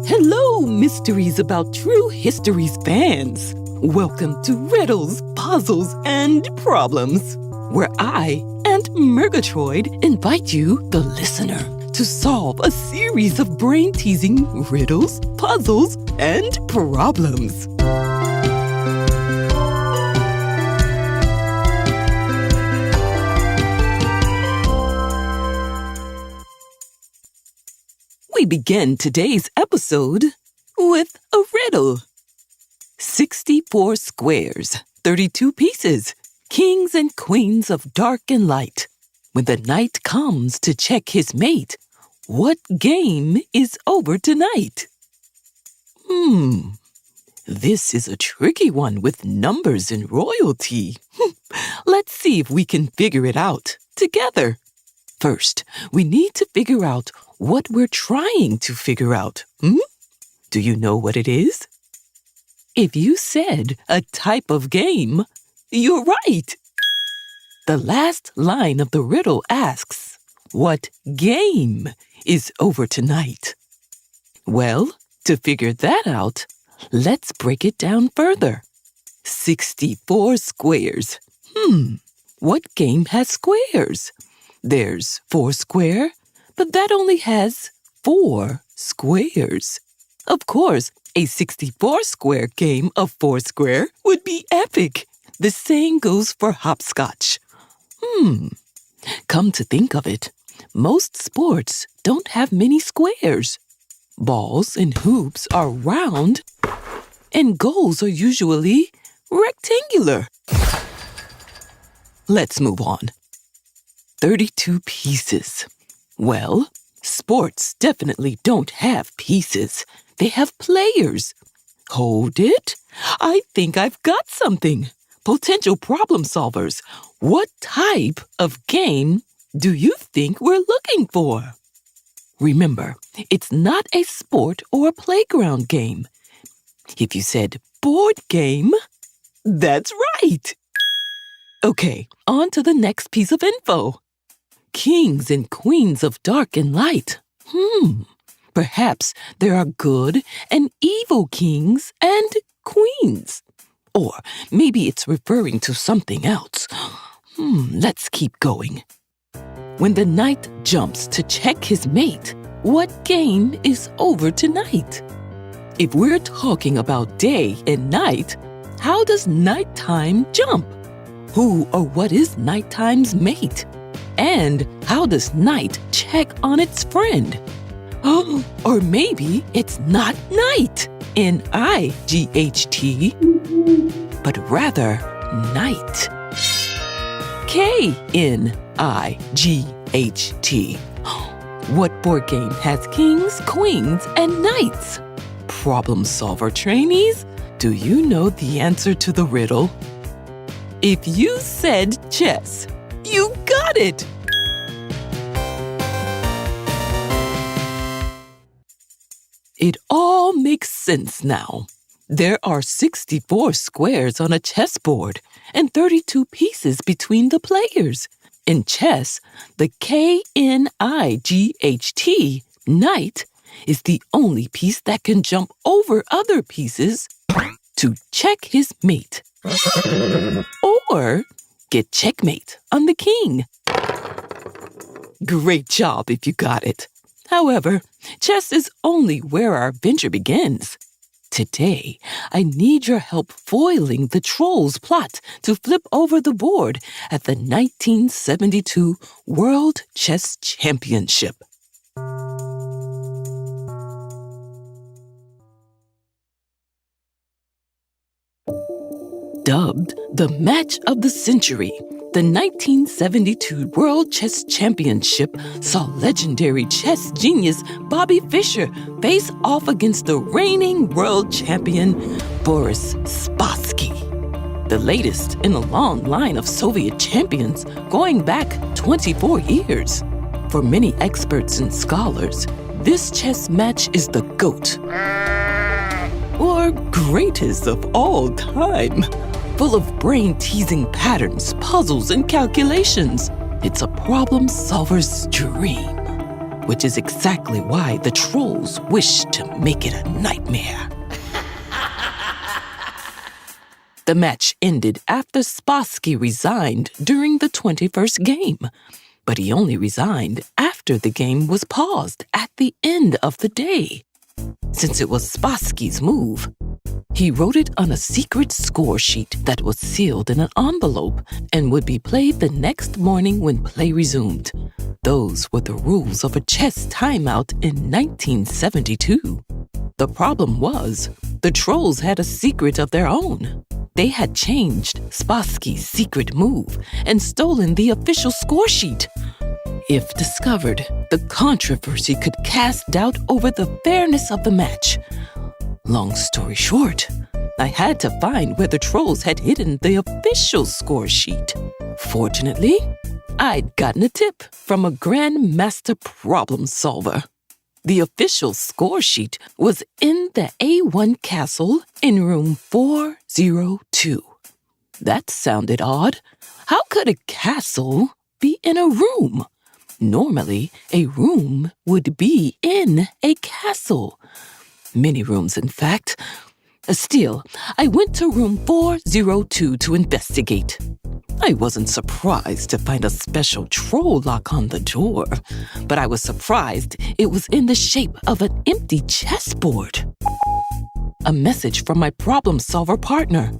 Hello, Mysteries About True History's fans. Welcome to Riddles, Puzzles, and Problems, where I and Murgatroyd invite you, the listener, to solve a series of brain-teasing riddles, puzzles, and problems. We begin today's episode with a riddle. 64 squares, 32 pieces, kings and queens of dark and light. When the knight comes to check his mate, what game is over tonight? This is a tricky one with numbers and royalty. Let's see if we can figure it out together. First, we need to figure out what we're trying to figure out. Do you know what it is? If you said a type of game, you're right. The last line of the riddle asks, what game is over tonight? Well, to figure that out, let's break it down further. 64 squares. What game has squares? There's Foursquare, but that only has 4 squares. Of course, a 64-square game of Foursquare would be epic. The same goes for hopscotch. Come to think of it, most sports don't have many squares. Balls and hoops are round, and goals are usually rectangular. Let's move on. 32 pieces. Well, sports definitely don't have pieces. They have players. Hold it. I think I've got something. Potential problem solvers. What type of game do you think we're looking for? Remember, it's not a sport or a playground game. If you said board game, that's right. Okay, on to the next piece of info. Kings and queens of dark and light. Perhaps there are good and evil kings and queens. Or maybe it's referring to something else. Let's keep going. When the knight jumps to check his mate, what game is over tonight? If we're talking about day and night, how does nighttime jump? Who or what is nighttime's mate? And how does night check on its friend? Or maybe it's not night, N-I-G-H-T, but rather night, K-N-I-G-H-T. What board game has kings, queens, and knights? Problem solver trainees, do you know the answer to the riddle? If you said chess, you got it! It all makes sense now. There are 64 squares on a chessboard and 32 pieces between the players. In chess, the K-N-I-G-H-T, knight, is the only piece that can jump over other pieces to check his mate. Or get checkmate on the king. Great job if you got it. However, chess is only where our adventure begins. Today, I need your help foiling the troll's plot to flip over the board at the 1972 World Chess Championship. Dubbed the match of the century, the 1972 World Chess Championship saw legendary chess genius Bobby Fischer face off against the reigning world champion Boris Spassky, the latest in a long line of Soviet champions going back 24 years. For many experts and scholars, this chess match is the GOAT, or greatest of all time. Full of brain-teasing patterns, puzzles, and calculations. It's a problem solver's dream. which is exactly why the trolls wished to make it a nightmare. The match ended after Spassky resigned during the 21st game, but he only resigned after the game was paused at the end of the day. Since it was Spassky's move, he wrote it on a secret score sheet that was sealed in an envelope and would be played the next morning when play resumed. Those were the rules of a chess timeout in 1972. The problem was, the trolls had a secret of their own. They had changed Spassky's secret move and stolen the official score sheet. If discovered, the controversy could cast doubt over the fairness of the match. Long story short, I had to find where the trolls had hidden the official score sheet. Fortunately, I'd gotten a tip from a Grandmaster problem solver. The official score sheet was in the A1 castle in room 402. That sounded odd. How could a castle be in a room? Normally, a room would be in a castle. Many rooms, in fact. Still, I went to room 402 to investigate. I wasn't surprised to find a special troll lock on the door, but I was surprised it was in the shape of an empty chessboard. A message from my problem solver partner.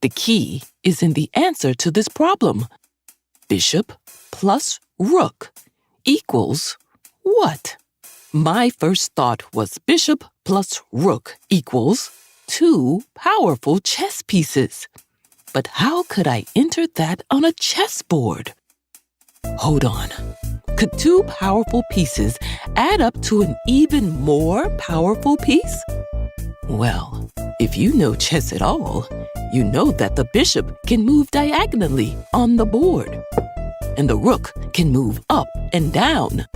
The key is in the answer to this problem. Bishop plus rook equals what? My first thought was bishop plus rook equals 2 powerful chess pieces. But how could I enter that on a chessboard? Hold on. Could 2 powerful pieces add up to an even more powerful piece? Well, if you know chess at all, you know that the bishop can move diagonally on the board, and the rook can move up and down.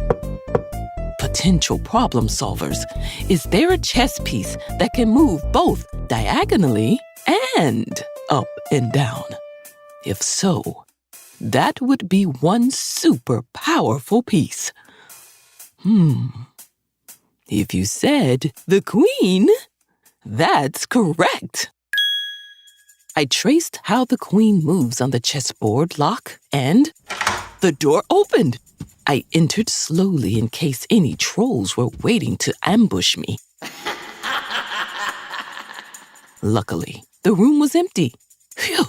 Potential problem solvers, is there a chess piece that can move both diagonally and up and down? If so, that would be one super powerful piece. If you said the queen, that's correct. I traced how the queen moves on the chessboard lock and the door opened. I entered slowly in case any trolls were waiting to ambush me. Luckily, the room was empty. Phew.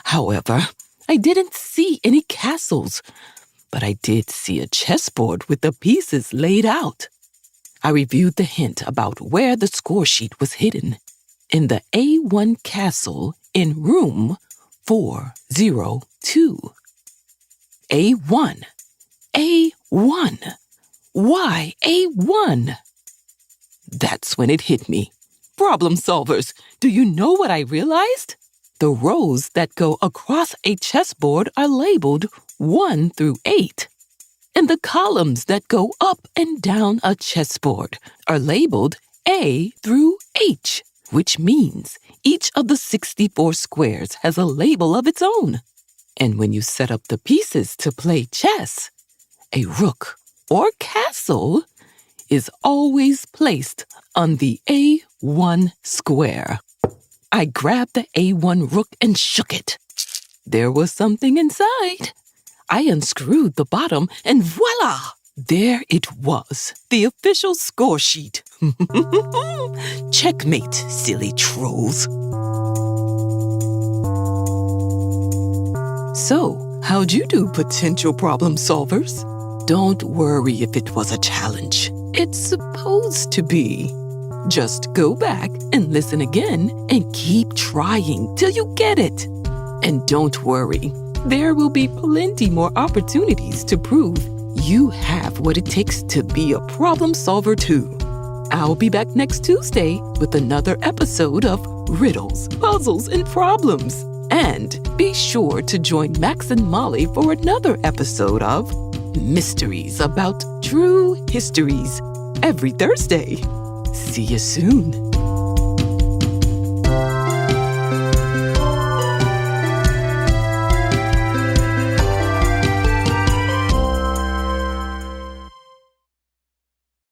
However, I didn't see any castles, but I did see a chessboard with the pieces laid out. I reviewed the hint about where the score sheet was hidden. In the A1 castle in room 402. A1. A1. Why A1? That's when it hit me. Problem solvers, do you know what I realized? The rows that go across a chessboard are labeled 1 through 8. And the columns that go up and down a chessboard are labeled A through H, which means each of the 64 squares has a label of its own. And when you set up the pieces to play chess, a rook or castle is always placed on the A1 square. I grabbed the A1 rook and shook it. There was something inside. I unscrewed the bottom and voila! There it was, the official score sheet. Checkmate, silly trolls. So, how'd you do, potential problem solvers? Don't worry if it was a challenge. It's supposed to be. Just go back and listen again and keep trying till you get it. And don't worry, there will be plenty more opportunities to prove you have what it takes to be a problem solver too. I'll be back next Tuesday with another episode of Riddles, Puzzles, and Problems. And be sure to join Max and Molly for another episode of Mysteries About True Histories every Thursday. See you soon.